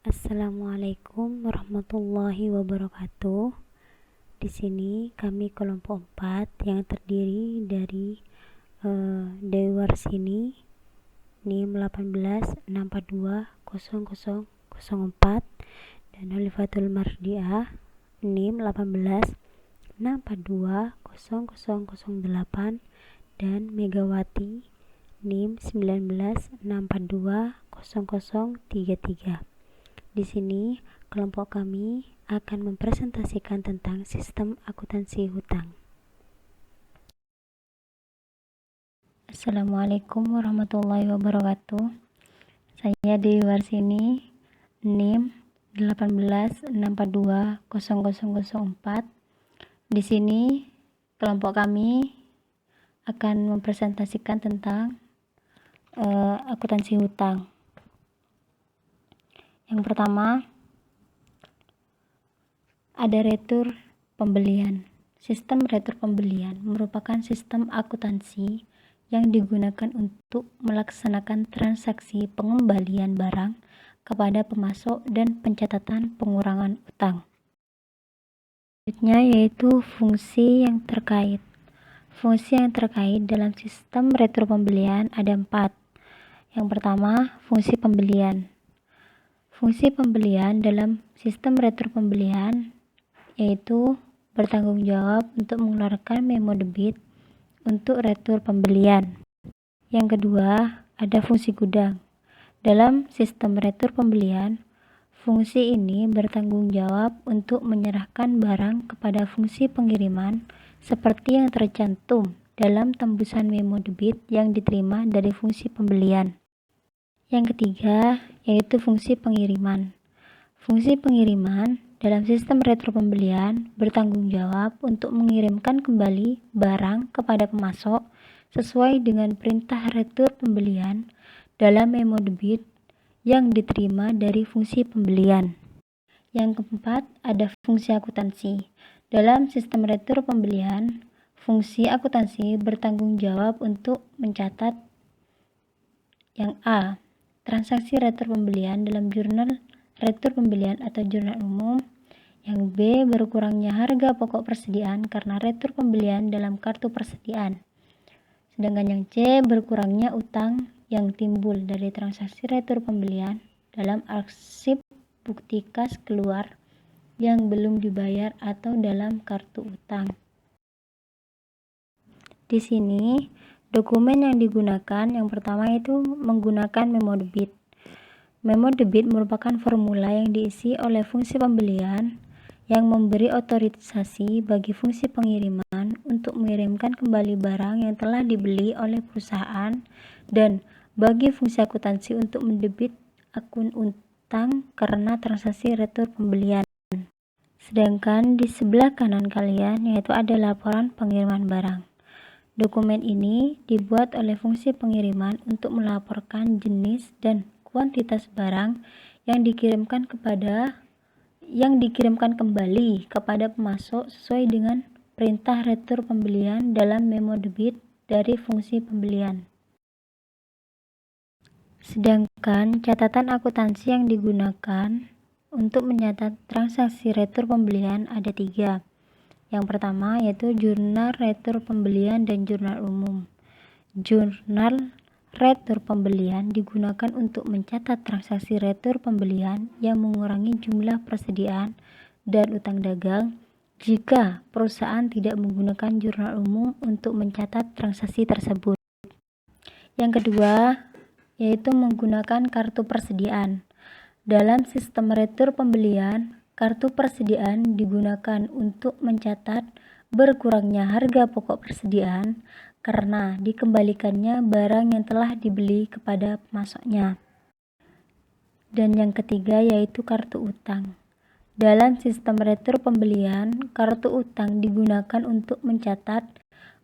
Assalamualaikum warahmatullahi wabarakatuh. Di sini kami kelompok 4 yang terdiri dari Dewi Warsini, NIM 1864200004, dan Halifatul Mardiah, NIM 1864200008, dan Megawati, NIM 1964200033. Di sini kelompok kami akan mempresentasikan tentang sistem akuntansi hutang. Assalamualaikum warahmatullahi wabarakatuh. Saya Dewi Warsini, NIM 1864200004. Di sini kelompok kami akan mempresentasikan tentang akuntansi hutang. Yang pertama, ada retur pembelian. Sistem retur pembelian merupakan sistem akuntansi yang digunakan untuk melaksanakan transaksi pengembalian barang kepada pemasok dan pencatatan pengurangan utang. Selanjutnya yaitu fungsi yang terkait. Fungsi yang terkait dalam sistem retur pembelian ada 4. Yang pertama, fungsi pembelian. Fungsi pembelian dalam sistem retur pembelian yaitu bertanggung jawab untuk mengeluarkan memo debit untuk retur pembelian. Yang kedua, ada fungsi gudang. Dalam sistem retur pembelian, fungsi ini bertanggung jawab untuk menyerahkan barang kepada fungsi pengiriman seperti yang tercantum dalam tembusan memo debit yang diterima dari fungsi pembelian. Yang ketiga, yaitu fungsi pengiriman. Fungsi pengiriman dalam sistem retur pembelian bertanggung jawab untuk mengirimkan kembali barang kepada pemasok sesuai dengan perintah retur pembelian dalam memo debit yang diterima dari fungsi pembelian. Yang keempat, ada fungsi akuntansi. Dalam sistem retur pembelian, fungsi akuntansi bertanggung jawab untuk mencatat yang A, transaksi retur pembelian dalam jurnal retur pembelian atau jurnal umum. Yang B, berkurangnya harga pokok persediaan karena retur pembelian dalam kartu persediaan. Sedangkan yang C, berkurangnya utang yang timbul dari transaksi retur pembelian dalam arsip bukti kas keluar yang belum dibayar atau dalam kartu utang. Di sini dokumen yang digunakan yang pertama itu menggunakan memo debit. Memo debit merupakan formula yang diisi oleh fungsi pembelian yang memberi otorisasi bagi fungsi pengiriman untuk mengirimkan kembali barang yang telah dibeli oleh perusahaan dan bagi fungsi akuntansi untuk mendebit akun utang karena transaksi retur pembelian. Sedangkan di sebelah kanan kalian yaitu ada laporan pengiriman barang. Dokumen ini dibuat oleh fungsi pengiriman untuk melaporkan jenis dan kuantitas barang yang dikirimkan kembali kepada pemasok sesuai dengan perintah retur pembelian dalam memo debit dari fungsi pembelian. Sedangkan catatan akuntansi yang digunakan untuk mencatat transaksi retur pembelian ada 3. Yang pertama yaitu jurnal retur pembelian dan jurnal umum. Jurnal retur pembelian digunakan untuk mencatat transaksi retur pembelian yang mengurangi jumlah persediaan dan utang dagang jika perusahaan tidak menggunakan jurnal umum untuk mencatat transaksi tersebut. Yang kedua yaitu menggunakan kartu persediaan. Dalam sistem retur pembelian, kartu persediaan digunakan untuk mencatat berkurangnya harga pokok persediaan karena dikembalikannya barang yang telah dibeli kepada pemasoknya. Dan yang ketiga yaitu kartu utang. Dalam sistem retur pembelian, kartu utang digunakan untuk mencatat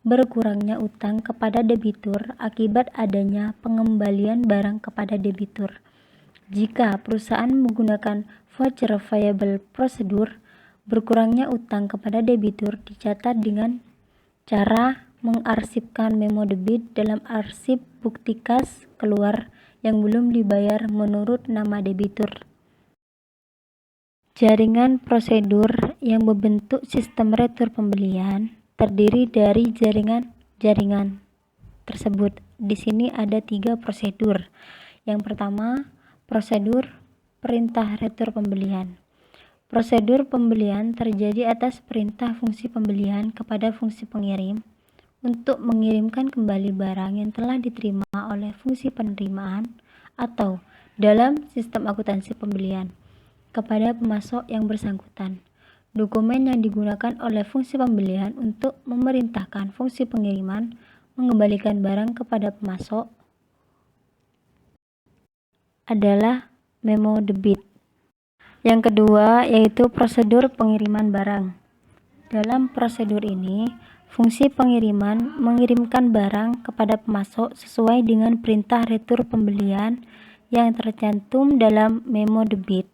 berkurangnya utang kepada debitur akibat adanya pengembalian barang kepada debitur. Jika perusahaan menggunakan voucher viable prosedur, berkurangnya utang kepada debitur dicatat dengan cara mengarsipkan memo debit dalam arsip bukti kas keluar yang belum dibayar menurut nama debitur. Jaringan prosedur yang membentuk sistem retur pembelian terdiri dari jaringan tersebut. Di sini ada 3 prosedur. Yang pertama, prosedur perintah retur pembelian. Prosedur pembelian terjadi atas perintah fungsi pembelian kepada fungsi pengirim untuk mengirimkan kembali barang yang telah diterima oleh fungsi penerimaan atau dalam sistem akuntansi pembelian kepada pemasok yang bersangkutan. Dokumen yang digunakan oleh fungsi pembelian untuk memerintahkan fungsi pengiriman mengembalikan barang kepada pemasok adalah memo debit. Yang kedua yaitu prosedur pengiriman barang. Dalam prosedur ini, fungsi pengiriman mengirimkan barang kepada pemasok sesuai dengan perintah retur pembelian yang tercantum dalam memo debit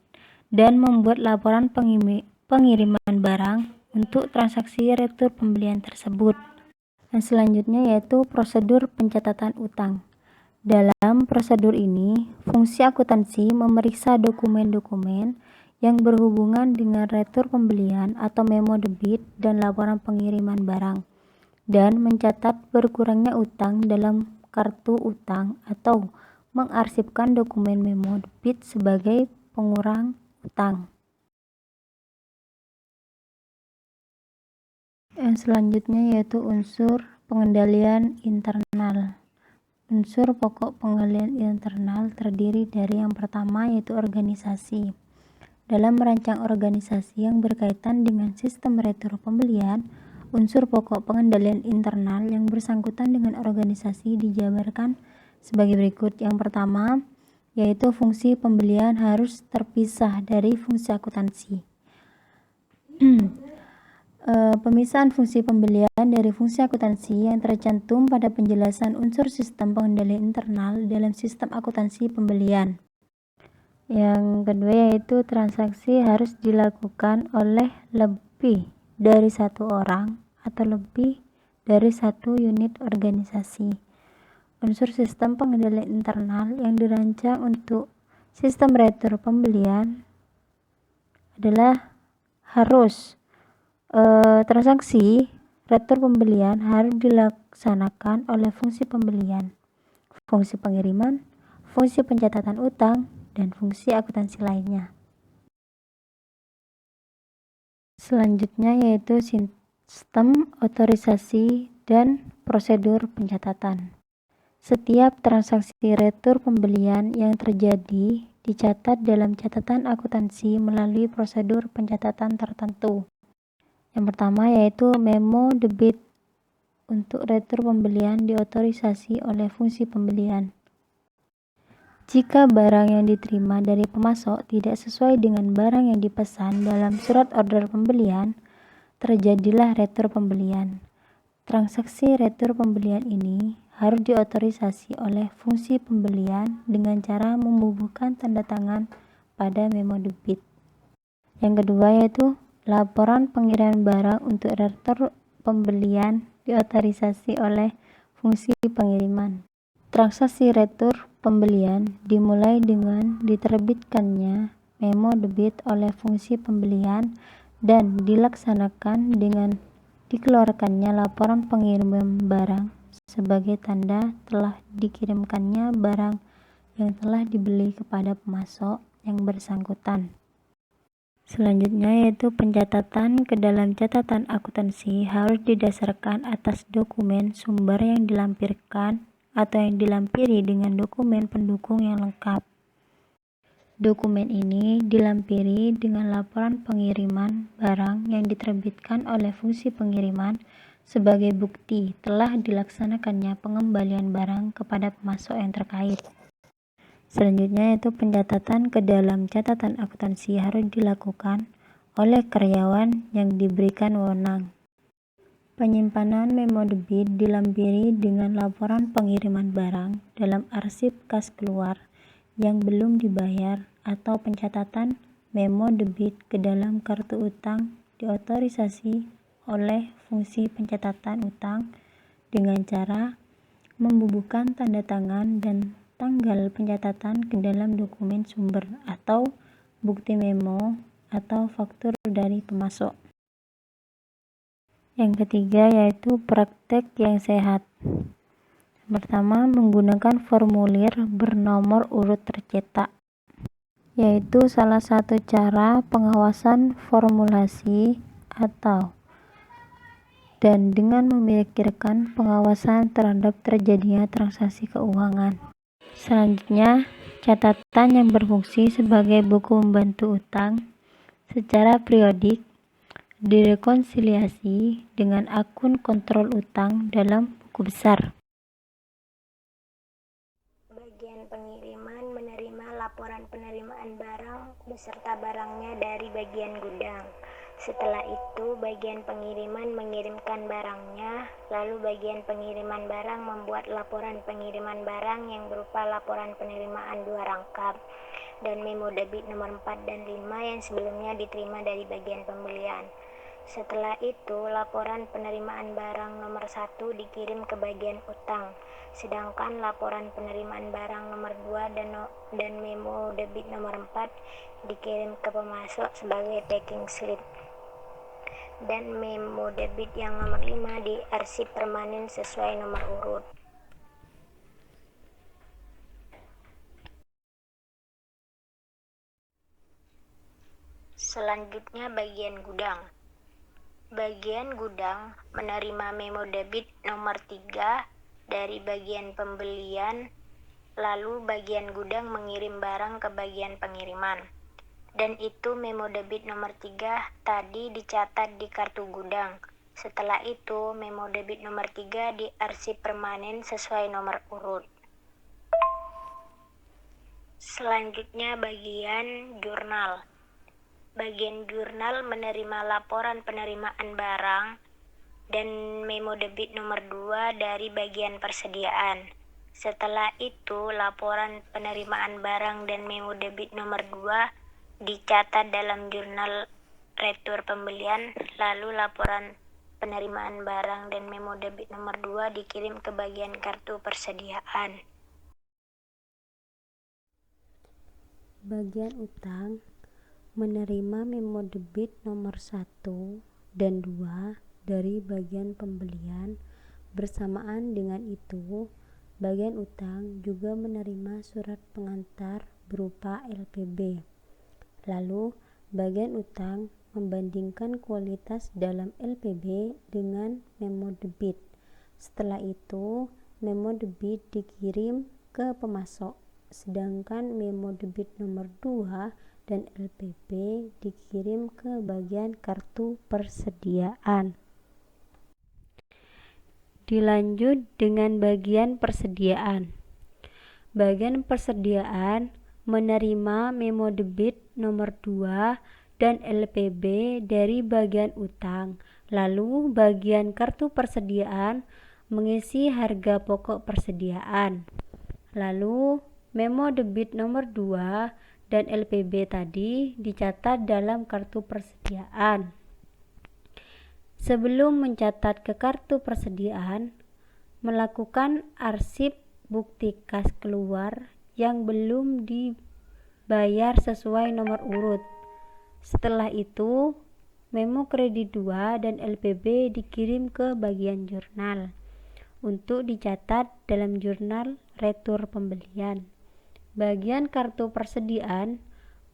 dan membuat laporan pengiriman barang untuk transaksi retur pembelian tersebut. Dan selanjutnya yaitu prosedur pencatatan utang. Dalam prosedur ini, fungsi akuntansi memeriksa dokumen-dokumen yang berhubungan dengan retur pembelian atau memo debit dan laporan pengiriman barang, dan mencatat berkurangnya utang dalam kartu utang atau mengarsipkan dokumen memo debit sebagai pengurang utang. Yang selanjutnya yaitu unsur pengendalian internal. Unsur pokok pengendalian internal terdiri dari yang pertama yaitu organisasi. Dalam merancang organisasi yang berkaitan dengan sistem retur pembelian, unsur pokok pengendalian internal yang bersangkutan dengan organisasi dijabarkan sebagai berikut. Yang pertama yaitu fungsi pembelian harus terpisah dari fungsi akuntansi. Pemisahan fungsi pembelian dari fungsi akuntansi yang tercantum pada penjelasan unsur sistem pengendalian internal dalam sistem akuntansi pembelian. Yang kedua yaitu transaksi harus dilakukan oleh lebih dari satu orang atau lebih dari satu unit organisasi. Unsur sistem pengendalian internal yang dirancang untuk sistem retur pembelian adalah harus transaksi retur pembelian harus dilaksanakan oleh fungsi pembelian, fungsi pengiriman, fungsi pencatatan utang, dan fungsi akuntansi lainnya. Selanjutnya yaitu sistem otorisasi dan prosedur pencatatan. Setiap transaksi retur pembelian yang terjadi dicatat dalam catatan akuntansi melalui prosedur pencatatan tertentu. Yang pertama yaitu memo debit untuk retur pembelian diotorisasi oleh fungsi pembelian. Jika barang yang diterima dari pemasok tidak sesuai dengan barang yang dipesan dalam surat order pembelian, terjadilah retur pembelian. Transaksi retur pembelian ini harus diotorisasi oleh fungsi pembelian dengan cara membubuhkan tanda tangan pada memo debit. Yang kedua yaitu laporan pengiriman barang untuk retur pembelian diotorisasi oleh fungsi pengiriman. Transaksi retur pembelian dimulai dengan diterbitkannya memo debit oleh fungsi pembelian dan dilaksanakan dengan dikeluarkannya laporan pengiriman barang sebagai tanda telah dikirimkannya barang yang telah dibeli kepada pemasok yang bersangkutan. Selanjutnya yaitu pencatatan ke dalam catatan akuntansi harus didasarkan atas dokumen sumber yang dilampirkan atau yang dilampiri dengan dokumen pendukung yang lengkap. Dokumen ini dilampiri dengan laporan pengiriman barang yang diterbitkan oleh fungsi pengiriman sebagai bukti telah dilaksanakannya pengembalian barang kepada pemasok yang terkait. Selanjutnya yaitu pencatatan ke dalam catatan akuntansi harus dilakukan oleh karyawan yang diberikan wewenang. Penyimpanan memo debit dilampiri dengan laporan pengiriman barang dalam arsip kas keluar yang belum dibayar atau pencatatan memo debit ke dalam kartu utang diotorisasi oleh fungsi pencatatan utang dengan cara membubuhkan tanda tangan dan tanggal pencatatan ke dalam dokumen sumber atau bukti memo atau faktur dari pemasok. Yang ketiga yaitu praktek yang sehat. Pertama, menggunakan formulir bernomor urut tercetak, yaitu salah satu cara pengawasan formulasi dan dengan memikirkan pengawasan terhadap terjadinya transaksi keuangan. Selanjutnya, catatan yang berfungsi sebagai buku membantu utang secara periodik direkonsiliasi dengan akun kontrol utang dalam buku besar. Bagian pengiriman menerima laporan penerimaan barang beserta barangnya dari bagian gudang. Setelah itu, bagian pengiriman mengirimkan barangnya, lalu bagian pengiriman barang membuat laporan pengiriman barang yang berupa laporan penerimaan 2 rangkap dan memo debit nomor 4 dan 5 yang sebelumnya diterima dari bagian pembelian. Setelah itu, laporan penerimaan barang nomor 1 dikirim ke bagian utang, sedangkan laporan penerimaan barang nomor 2 dan memo debit nomor 4 dikirim ke pemasok sebagai packing slip. Dan memo debit yang nomor 5 diarsip permanen sesuai nomor urut. Selanjutnya bagian gudang. Bagian gudang menerima memo debit nomor 3 dari bagian pembelian, lalu bagian gudang mengirim barang ke bagian pengiriman. Dan itu memo debit nomor 3 tadi dicatat di kartu gudang. Setelah itu, memo debit nomor 3 diarsip permanen sesuai nomor urut. Selanjutnya bagian jurnal. Bagian jurnal menerima laporan penerimaan barang dan memo debit nomor 2 dari bagian persediaan. Setelah itu, laporan penerimaan barang dan memo debit nomor 2 dicatat dalam jurnal retur pembelian, lalu laporan penerimaan barang dan memo debit nomor 2 dikirim ke bagian kartu persediaan. Bagian utang menerima memo debit nomor 1 dan 2 dari bagian pembelian. Bersamaan dengan itu, bagian utang juga menerima surat pengantar berupa LPB. Lalu, bagian utang membandingkan kualitas dalam LPB dengan memo debit. Setelah itu, memo debit dikirim ke pemasok, sedangkan memo debit nomor 2 dan LPB dikirim ke bagian kartu persediaan. Dilanjut dengan bagian persediaan. Bagian persediaan menerima memo debit nomor 2 dan LPB dari bagian utang. Lalu bagian kartu persediaan mengisi harga pokok persediaan. Lalu memo debit nomor 2 dan LPB tadi dicatat dalam kartu persediaan. Sebelum mencatat ke kartu persediaan, melakukan arsip bukti kas keluar yang belum dibayar sesuai nomor urut. Setelah itu, memo kredit 2 dan LPB dikirim ke bagian jurnal untuk dicatat dalam jurnal retur pembelian. Bagian kartu persediaan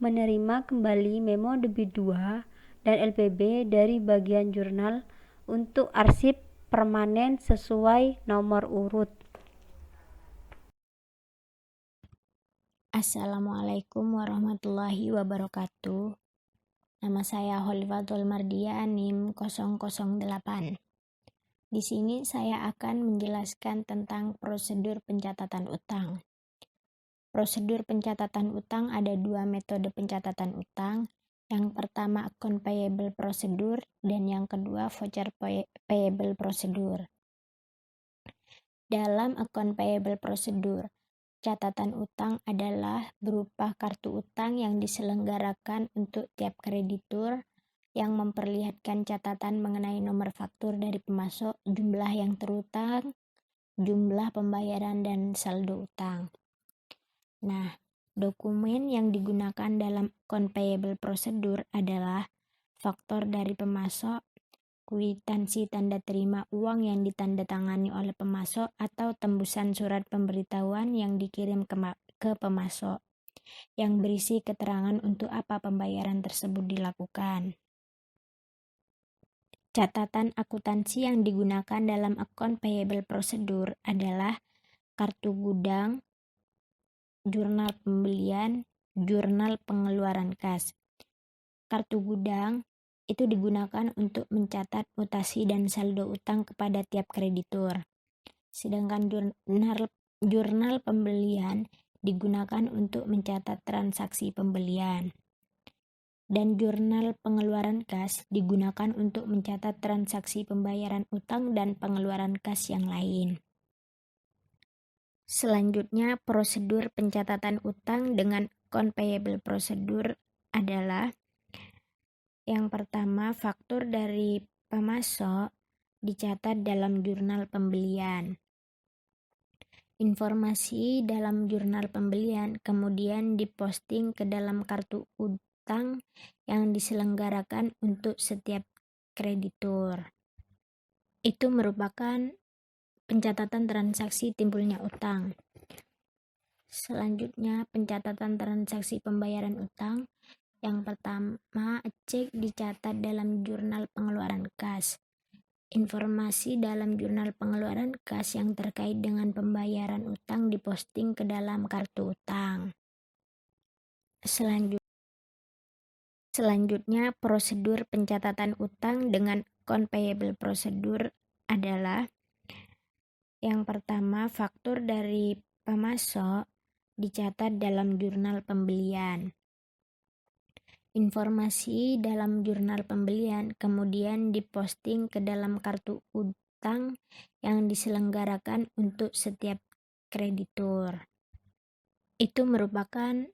menerima kembali memo debit 2 dan LPB dari bagian jurnal untuk arsip permanen sesuai nomor urut. Assalamualaikum warahmatullahi wabarakatuh. Nama saya Holifatul Mardia, NIM 008. Di sini saya akan menjelaskan tentang prosedur pencatatan utang. Prosedur pencatatan utang ada 2 metode pencatatan utang. Yang pertama account payable procedure dan yang kedua voucher payable procedure. Dalam account payable procedure, catatan utang adalah berupa kartu utang yang diselenggarakan untuk tiap kreditur yang memperlihatkan catatan mengenai nomor faktur dari pemasok, jumlah yang terutang, jumlah pembayaran, dan saldo utang. Nah, Dokumen yang digunakan dalam account payable procedure adalah faktor dari pemasok, kwitansi tanda terima uang yang ditandatangani oleh pemasok, atau tembusan surat pemberitahuan yang dikirim ke pemasok, yang berisi keterangan untuk apa pembayaran tersebut dilakukan. Catatan akuntansi yang digunakan dalam account payable procedure adalah kartu gudang, jurnal pembelian, jurnal pengeluaran kas. Kartu gudang itu digunakan untuk mencatat mutasi dan saldo utang kepada tiap kreditur. Sedangkan jurnal pembelian digunakan untuk mencatat transaksi pembelian. Dan jurnal pengeluaran kas digunakan untuk mencatat transaksi pembayaran utang dan pengeluaran kas yang lain. Selanjutnya, prosedur pencatatan utang dengan account payable procedure adalah: yang pertama, faktur dari pemasok dicatat dalam jurnal pembelian. Informasi dalam jurnal pembelian kemudian diposting ke dalam kartu utang yang diselenggarakan untuk setiap kreditur. Itu merupakan pencatatan transaksi timbulnya utang. Selanjutnya, pencatatan transaksi pembayaran utang. Yang pertama, cek dicatat dalam jurnal pengeluaran kas. Informasi dalam jurnal pengeluaran kas yang terkait dengan pembayaran utang diposting ke dalam kartu utang. Selanjutnya, prosedur pencatatan utang dengan account payable procedure adalah: yang pertama, faktur dari pemasok dicatat dalam jurnal pembelian. Informasi dalam jurnal pembelian kemudian diposting ke dalam kartu utang yang diselenggarakan untuk setiap kreditur. Itu merupakan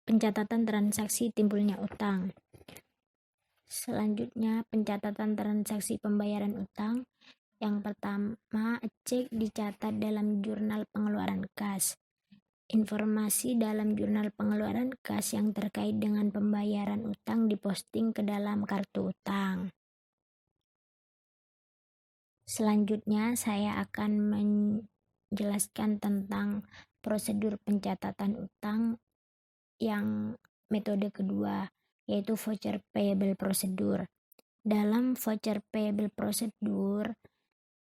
pencatatan transaksi timbulnya utang. Selanjutnya, pencatatan transaksi pembayaran utang. Yang pertama, cek dicatat dalam jurnal pengeluaran kas. Informasi dalam jurnal pengeluaran kas yang terkait dengan pembayaran utang diposting ke dalam kartu utang. Selanjutnya, saya akan menjelaskan tentang prosedur pencatatan utang yang metode kedua, yaitu voucher payable procedure. Dalam voucher payable procedure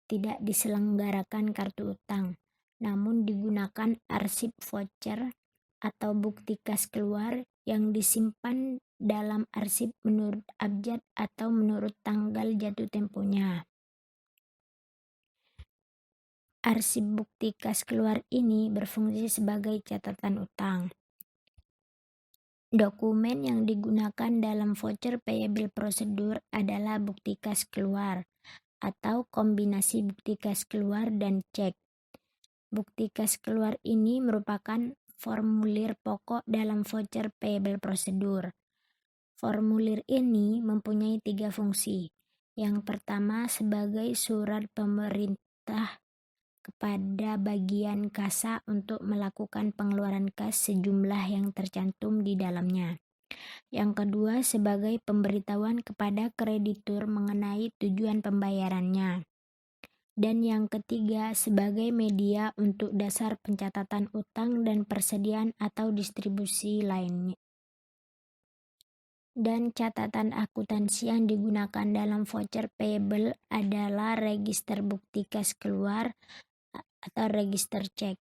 tidak diselenggarakan kartu utang, namun digunakan arsip voucher atau bukti kas keluar yang disimpan dalam arsip menurut abjad atau menurut tanggal jatuh temponya. Arsip bukti kas keluar ini berfungsi sebagai catatan utang. Dokumen yang digunakan dalam voucher payable procedure adalah bukti kas keluar atau kombinasi bukti kas keluar dan cek. Bukti kas keluar ini merupakan formulir pokok dalam voucher payable procedure. Formulir ini mempunyai 3 fungsi. Yang pertama, sebagai surat pemerintah kepada bagian kasa untuk melakukan pengeluaran kas sejumlah yang tercantum di dalamnya. Yang kedua, sebagai pemberitahuan kepada kreditur mengenai tujuan pembayarannya. Dan yang ketiga, sebagai media untuk dasar pencatatan utang dan persediaan atau distribusi lainnya. Dan catatan akuntansi yang digunakan dalam voucher payable adalah register bukti kas keluar atau register cek.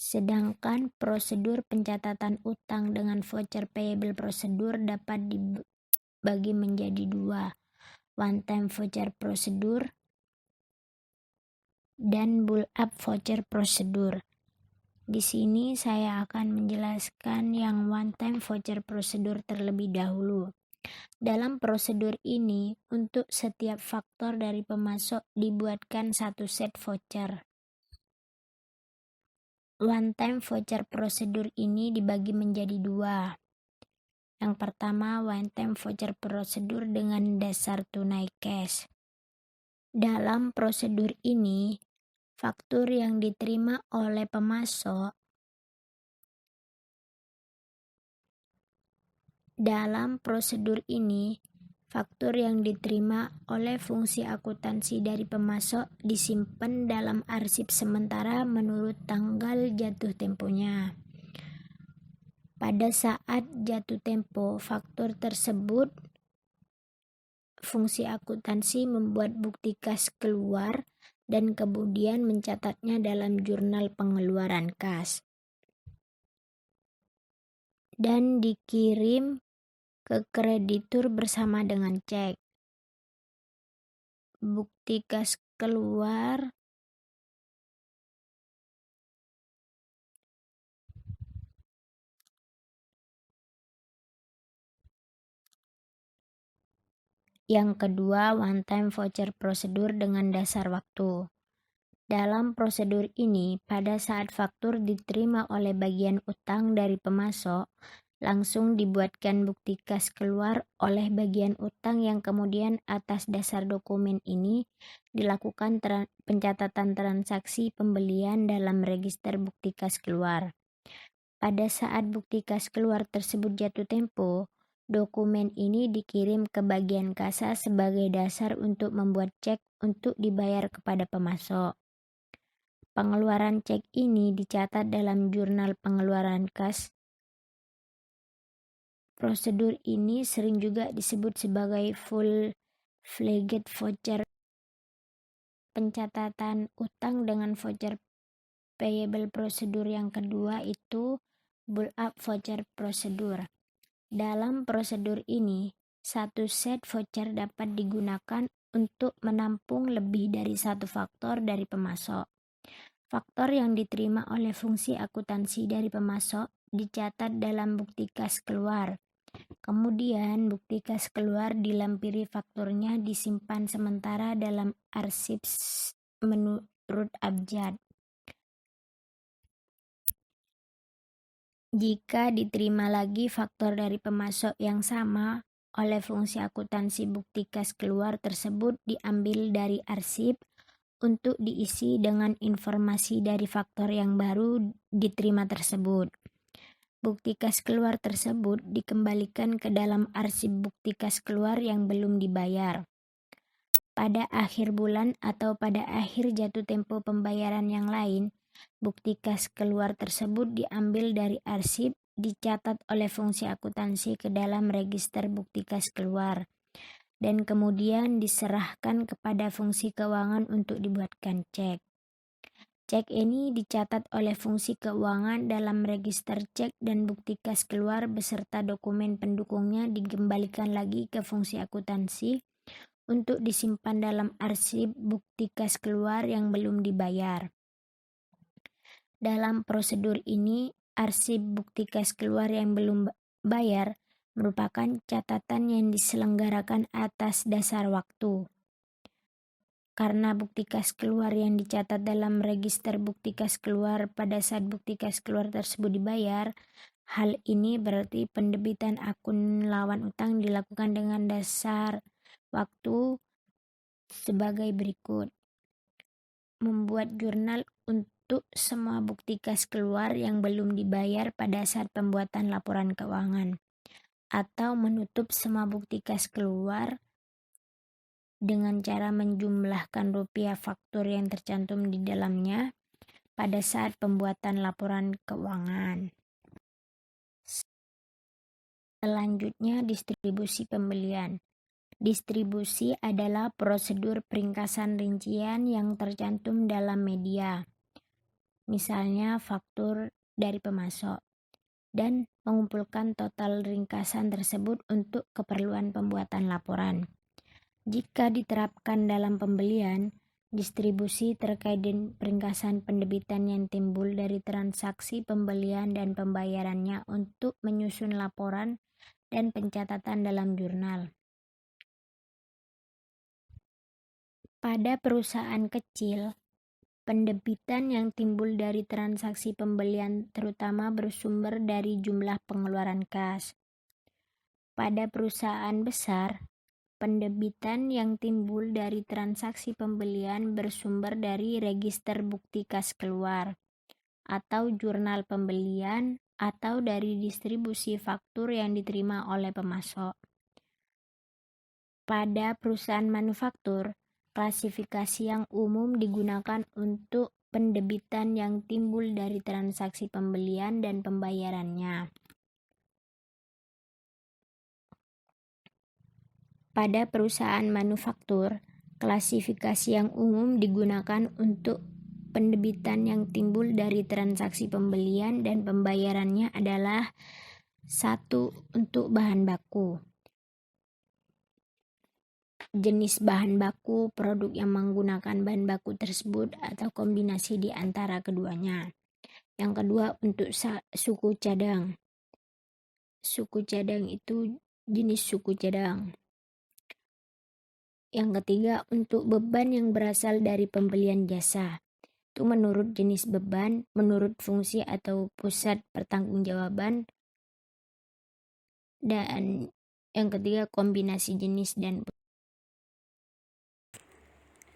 Sedangkan prosedur pencatatan utang dengan voucher payable procedure dapat dibagi menjadi 2, one time voucher procedure dan build-up voucher procedure. Di sini saya akan menjelaskan yang one time voucher procedure terlebih dahulu. Dalam prosedur ini, untuk setiap faktor dari pemasok dibuatkan satu set voucher. One time voucher procedure ini dibagi menjadi 2. Yang pertama, one time voucher procedure dengan dasar tunai cash. Dalam prosedur ini, faktur yang diterima oleh pemasok Dalam prosedur ini, faktur yang diterima oleh fungsi akuntansi dari pemasok disimpan dalam arsip sementara menurut tanggal jatuh temponya. Pada saat jatuh tempo faktur tersebut, fungsi akuntansi membuat bukti kas keluar dan kemudian mencatatnya dalam jurnal pengeluaran kas dan dikirim ke kreditur bersama dengan cek. Bukti kas keluar yang kedua, one time voucher prosedur dengan dasar waktu. Dalam prosedur ini, pada saat faktur diterima oleh bagian utang dari pemasok, langsung dibuatkan bukti kas keluar oleh bagian utang yang kemudian atas dasar dokumen ini dilakukan pencatatan transaksi pembelian dalam register bukti kas keluar. Pada saat bukti kas keluar tersebut jatuh tempo, dokumen ini dikirim ke bagian kasa sebagai dasar untuk membuat cek untuk dibayar kepada pemasok. Pengeluaran cek ini dicatat dalam jurnal pengeluaran kas. Prosedur ini sering juga disebut sebagai full-fledged voucher. Pencatatan utang dengan voucher payable prosedur yang kedua itu build-up voucher prosedur. Dalam prosedur ini, satu set voucher dapat digunakan untuk menampung lebih dari satu faktor dari pemasok. Faktor yang diterima oleh fungsi akuntansi dari pemasok dicatat dalam bukti kas keluar. Kemudian bukti kas keluar dilampiri fakturnya disimpan sementara dalam arsip menurut abjad. Jika diterima lagi faktor dari pemasok yang sama oleh fungsi akuntansi, bukti kas keluar tersebut diambil dari arsip untuk diisi dengan informasi dari faktor yang baru diterima tersebut. Bukti kas keluar tersebut dikembalikan ke dalam arsip bukti kas keluar yang belum dibayar. Pada akhir bulan atau pada akhir jatuh tempo pembayaran yang lain, bukti kas keluar tersebut diambil dari arsip, dicatat oleh fungsi akuntansi ke dalam register bukti kas keluar, dan kemudian diserahkan kepada fungsi keuangan untuk dibuatkan cek. Cek ini dicatat oleh fungsi keuangan dalam register cek dan bukti kas keluar beserta dokumen pendukungnya dikembalikan lagi ke fungsi akuntansi untuk disimpan dalam arsip bukti kas keluar yang belum dibayar. Dalam prosedur ini, arsip bukti kas keluar yang belum bayar merupakan catatan yang diselenggarakan atas dasar waktu. Karena bukti kas keluar yang dicatat dalam register bukti kas keluar pada saat bukti kas keluar tersebut dibayar, hal ini berarti pendebitan akun lawan utang dilakukan dengan dasar waktu sebagai berikut. Membuat jurnal untuk semua bukti kas keluar yang belum dibayar pada saat pembuatan laporan keuangan, atau menutup semua bukti kas keluar dengan cara menjumlahkan rupiah faktur yang tercantum di dalamnya pada saat pembuatan laporan keuangan. Selanjutnya, distribusi pembelian. Distribusi adalah prosedur peringkasan rincian yang tercantum dalam media, misalnya faktur dari pemasok, dan mengumpulkan total ringkasan tersebut untuk keperluan pembuatan laporan. Jika diterapkan dalam pembelian, distribusi terkait dengan peringkasan pendebitan yang timbul dari transaksi pembelian dan pembayarannya untuk menyusun laporan dan pencatatan dalam jurnal. Pada perusahaan kecil, pendebitan yang timbul dari transaksi pembelian terutama bersumber dari jumlah pengeluaran kas. Pada perusahaan besar, pendebitan yang timbul dari transaksi pembelian bersumber dari register bukti kas keluar atau jurnal pembelian atau dari distribusi faktur yang diterima oleh pemasok. Pada perusahaan manufaktur, klasifikasi yang umum digunakan untuk pendebitan yang timbul dari transaksi pembelian dan pembayarannya. Pada perusahaan manufaktur, klasifikasi yang umum digunakan untuk pendebitan yang timbul dari transaksi pembelian dan pembayarannya adalah 1. Untuk bahan baku. Jenis bahan baku, produk yang menggunakan bahan baku tersebut atau kombinasi di antara keduanya. Yang kedua, untuk suku cadang. Suku cadang itu jenis suku cadang. Yang ketiga, untuk beban yang berasal dari pembelian jasa. Itu menurut jenis beban, menurut fungsi atau pusat pertanggungjawaban. Dan yang ketiga, kombinasi jenis dan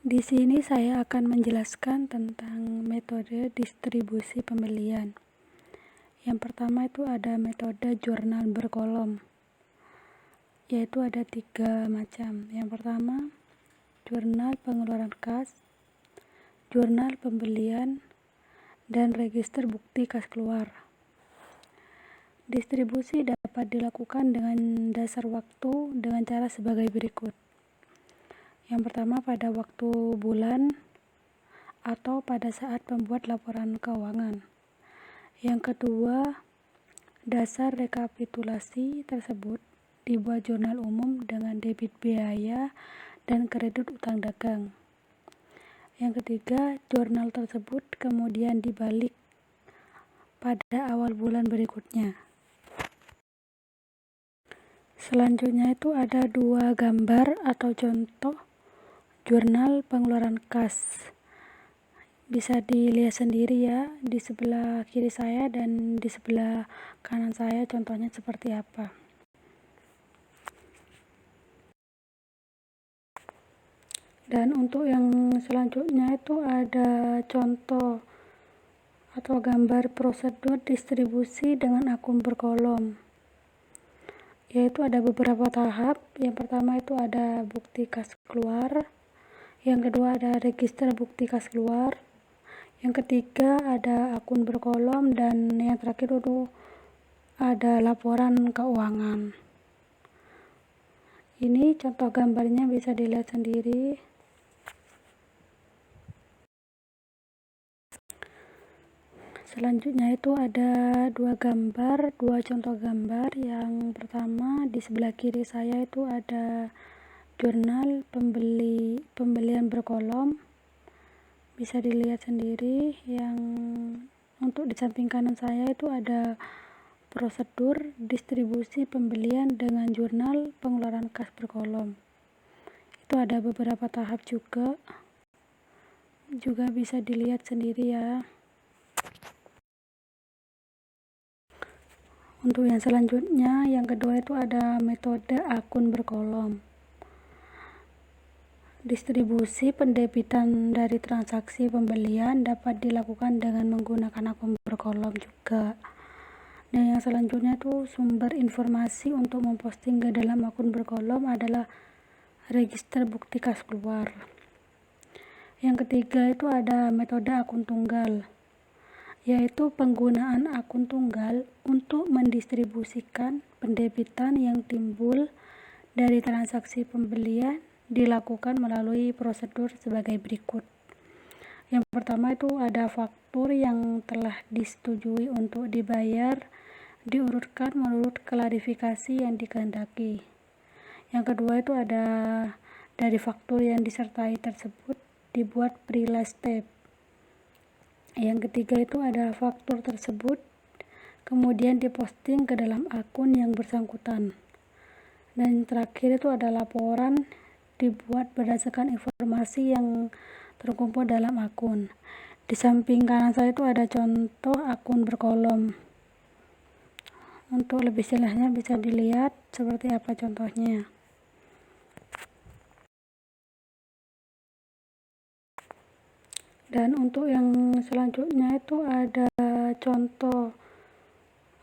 Di sini saya akan menjelaskan tentang metode distribusi pembelian. Yang pertama itu ada metode jurnal berkolom, yaitu ada 3 macam. Yang pertama, jurnal pengeluaran kas, jurnal pembelian, dan register bukti kas keluar. Distribusi dapat dilakukan dengan dasar waktu dengan cara sebagai berikut. Yang pertama, pada waktu bulan atau pada saat membuat laporan keuangan. Yang kedua, dasar rekapitulasi tersebut dibuat jurnal umum dengan debit biaya dan kredit utang dagang. Yang ketiga, jurnal tersebut kemudian dibalik pada awal bulan berikutnya. Selanjutnya itu ada 2 gambar atau contoh jurnal pengeluaran kas. Bisa dilihat sendiri ya, di sebelah kiri saya dan di sebelah kanan saya contohnya seperti apa. Dan untuk yang selanjutnya itu ada contoh atau gambar prosedur distribusi dengan akun berkolom, yaitu ada beberapa tahap. Yang pertama itu ada bukti kas keluar, yang kedua ada register bukti kas keluar, yang ketiga ada akun berkolom, dan yang terakhir itu ada laporan keuangan. Ini contoh gambarnya bisa dilihat sendiri. Selanjutnya itu ada 2 contoh gambar. Yang pertama di sebelah kiri saya itu ada jurnal pembelian berkolom, bisa dilihat sendiri. Yang untuk di samping kanan saya itu ada prosedur distribusi pembelian dengan jurnal pengeluaran kas berkolom. Itu ada beberapa tahap juga bisa dilihat sendiri ya. Untuk yang selanjutnya, yang kedua itu ada metode akun berkolom. Distribusi pendebitan dari transaksi pembelian dapat dilakukan dengan menggunakan akun berkolom juga. Dan yang selanjutnya itu sumber informasi untuk memposting ke dalam akun berkolom adalah register bukti kas keluar. Yang ketiga itu ada metode akun tunggal, yaitu penggunaan akun tunggal untuk mendistribusikan pendebitan yang timbul dari transaksi pembelian dilakukan melalui prosedur sebagai berikut. Yang pertama itu ada faktur yang telah disetujui untuk dibayar, diurutkan menurut klarifikasi yang dikehendaki. Yang kedua itu ada dari faktur yang disertai tersebut dibuat pre-last step. Yang ketiga itu ada faktur tersebut kemudian diposting ke dalam akun yang bersangkutan. Dan terakhir itu ada laporan dibuat berdasarkan informasi yang terkumpul dalam akun. Di samping kanan saya itu ada contoh akun berkolom. Untuk lebih jelasnya bisa dilihat seperti apa contohnya. Dan untuk yang selanjutnya itu ada contoh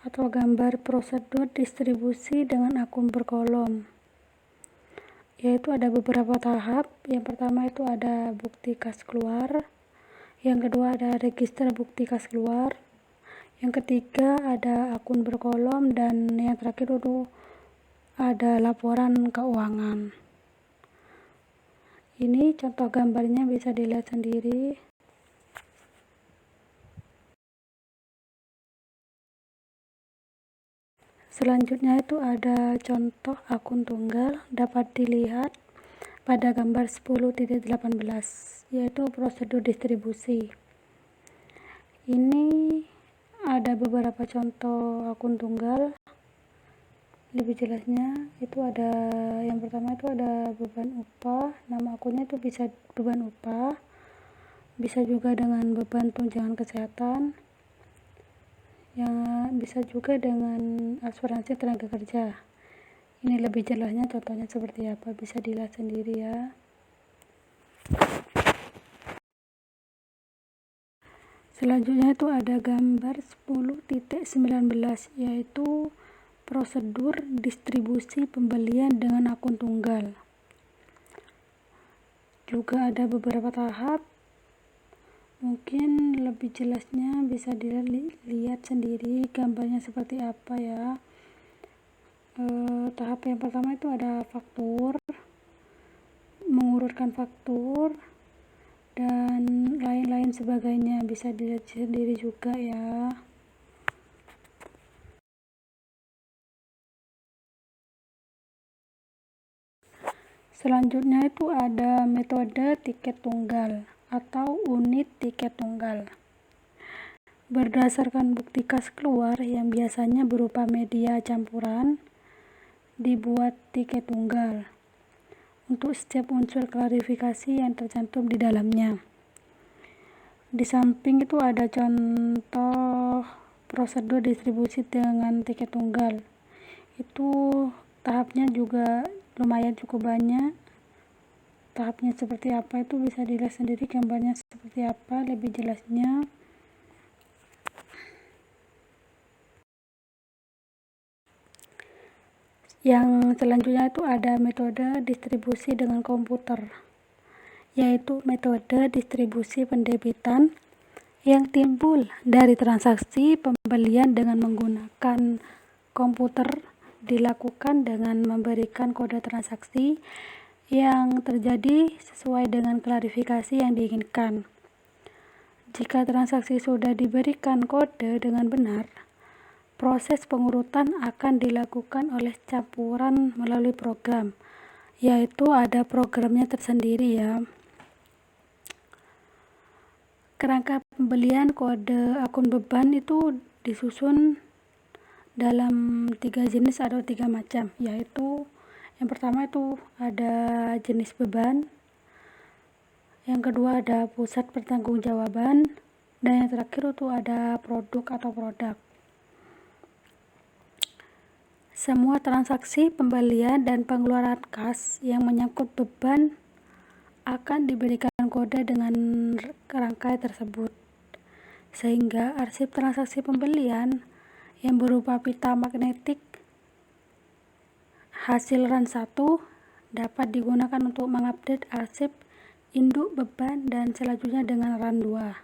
atau gambar prosedur distribusi dengan akun berkolom, yaitu ada beberapa tahap. Yang pertama itu ada bukti kas keluar, yang kedua ada register bukti kas keluar, yang ketiga ada akun berkolom, dan yang terakhir itu ada laporan keuangan. Ini contoh gambarnya, bisa dilihat sendiri. Selanjutnya itu ada contoh akun tunggal, dapat dilihat pada gambar 10.18, yaitu prosedur distribusi. Ini ada beberapa contoh akun tunggal. Lebih jelasnya itu ada, yang pertama itu ada beban upah, nama akunnya itu bisa beban upah, bisa juga dengan beban tunjangan kesehatan, yang bisa juga dengan asuransi tenaga kerja. Ini lebih jelasnya contohnya seperti apa, bisa dilihat sendiri ya. Selanjutnya itu ada gambar 10.19, yaitu prosedur distribusi pembelian dengan akun tunggal. Juga ada beberapa tahap, mungkin lebih jelasnya bisa dilihat sendiri gambarnya seperti apa ya. Tahap yang pertama itu ada faktur, mengurutkan faktur, dan lain-lain sebagainya, bisa dilihat sendiri juga ya. Selanjutnya itu ada metode tiket tunggal atau unit tiket tunggal. Berdasarkan bukti kas keluar yang biasanya berupa media campuran, dibuat tiket tunggal untuk setiap unsur klarifikasi yang tercantum di dalamnya. Di samping itu ada contoh prosedur distribusi dengan tiket tunggal. Itu tahapnya juga lumayan cukup banyak. Tahapnya seperti apa itu bisa dilihat sendiri gambarnya seperti apa lebih jelasnya. Yang selanjutnya itu ada metode distribusi dengan komputer, yaitu metode distribusi pendebitan yang timbul dari transaksi pembelian dengan menggunakan komputer, dilakukan dengan memberikan kode transaksi yang terjadi sesuai dengan klarifikasi yang diinginkan. Jika transaksi sudah diberikan kode dengan benar, proses pengurutan akan dilakukan oleh campuran melalui program, yaitu ada programnya tersendiri ya. Kerangka pembelian kode akun beban itu disusun dalam 3 jenis atau 3 macam, yaitu yang pertama itu ada jenis beban, yang kedua ada pusat pertanggungjawaban, dan yang terakhir itu ada produk atau produk. Semua transaksi pembelian dan pengeluaran kas yang menyangkut beban akan diberikan kode dengan kerangka tersebut, sehingga arsip transaksi pembelian yang berupa pita magnetik hasil run 1 dapat digunakan untuk mengupdate arsip induk beban dan selanjutnya dengan run 2.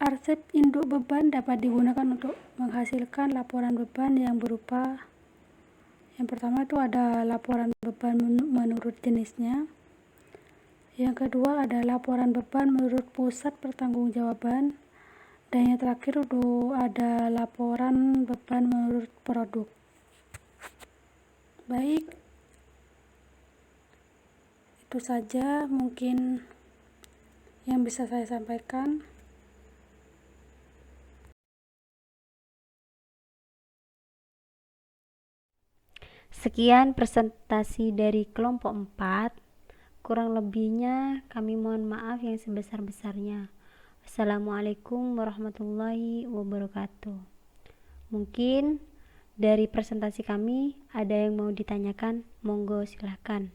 Arsip induk beban dapat digunakan untuk menghasilkan laporan beban yang berupa, yang pertama itu ada laporan beban menurut jenisnya, yang kedua ada laporan beban menurut pusat pertanggungjawaban, dan yang terakhir itu ada laporan beban menurut produk. Baik, itu saja mungkin yang bisa saya sampaikan. Sekian presentasi dari kelompok 4. Kurang lebihnya kami mohon maaf yang sebesar-besarnya. Assalamualaikum warahmatullahi wabarakatuh. Mungkin dari presentasi kami ada yang mau ditanyakan, monggo silahkan.